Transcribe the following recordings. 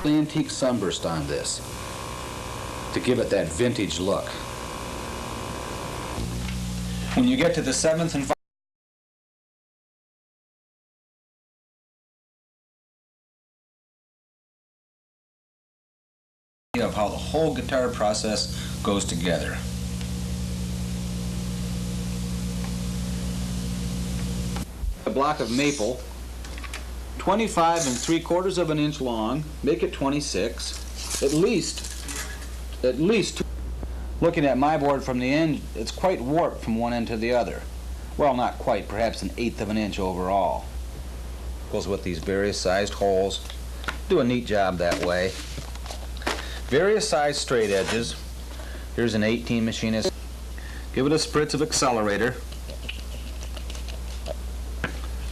slightly antique sunburst on this to give it that vintage look. When you get to the 7th and of how the whole guitar process goes together. A block of maple, 25 3/4 of an inch long, make it 26, at least. Looking at my board from the end, it's quite warped from one end to the other. Well, not quite, perhaps 1/8 of an inch overall. Goes with these various sized holes. Do a neat job that way. Various sized straight edges. Here's an 18 machinist. Give it a spritz of accelerator.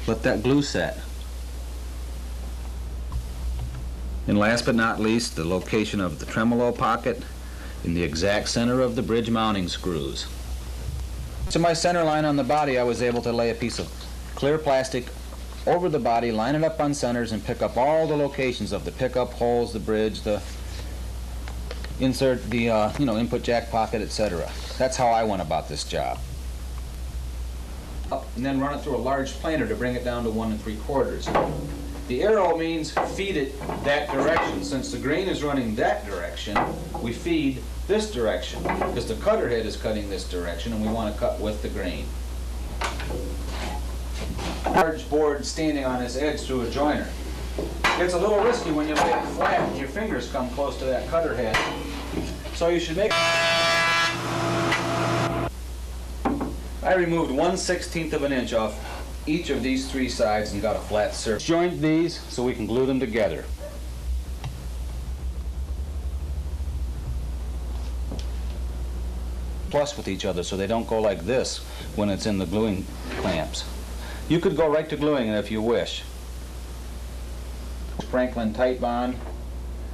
Let that glue set. And last but not least, the location of the tremolo pocket in the exact center of the bridge mounting screws. To my center line on the body, I was able to lay a piece of clear plastic over the body, line it up on centers, and pick up all the locations of the pickup holes, the bridge, the insert, the input jack pocket, etc. That's how I went about this job. Up and then run it through a large planer to bring it down to 1 3/4. The arrow means feed it that direction. Since the grain is running that direction, we feed this direction because the cutter head is cutting this direction and we want to cut with the grain. Large board standing on this edge through a joiner. It's a little risky when you lay it flat and your fingers come close to that cutter head. So you should make... I removed 1/16 of an inch off each of these 3 sides and got a flat surface. Joint these so we can glue them together. Plus with each other so they don't go like this when it's in the gluing clamps. You could go right to gluing it if you wish. Franklin tight bond,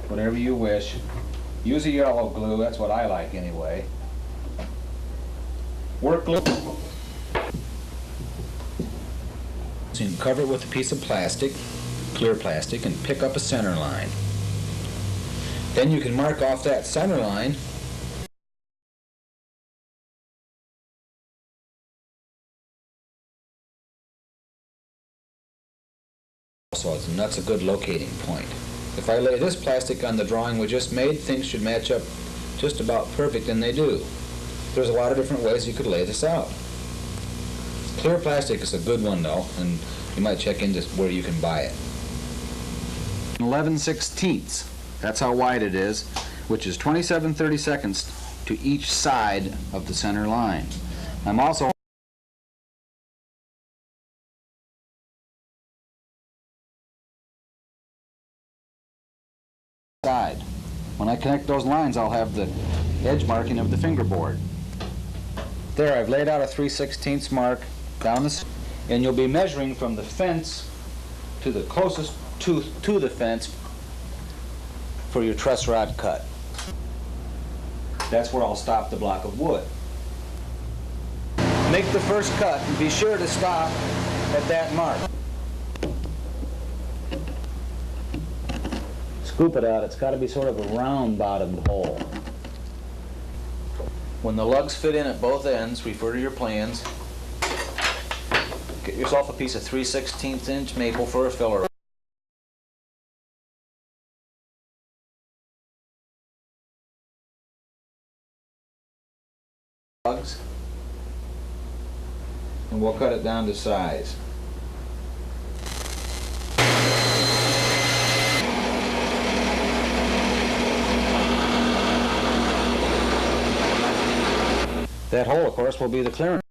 whatever you wish. Use a yellow glue, that's what I like anyway. Work glue. So you can cover it with a piece of plastic, clear plastic, and pick up a center line. Then you can mark off that center line . So that's a good locating point. If I lay this plastic on the drawing we just made, things should match up just about perfect, and they do. There's a lot of different ways you could lay this out. Clear plastic is a good one though, and you might check into where you can buy it. 11/16, that's how wide it is, which is 27/32 to each side of the center line. I'm also side. When I connect those lines, I'll have the edge marking of the fingerboard. There, I've laid out a 3/16 mark down the, and you'll be measuring from the fence to the closest tooth to the fence for your truss rod cut. That's where I'll stop the block of wood. Make the first cut and be sure to stop at that mark. Scoop it out, it's got to be sort of a round bottomed hole. When the lugs fit in at both ends, refer to your plans. Get yourself a piece of 3/16 inch maple for a filler. Lugs. And we'll cut it down to size. That hole, of course, will be the clearance.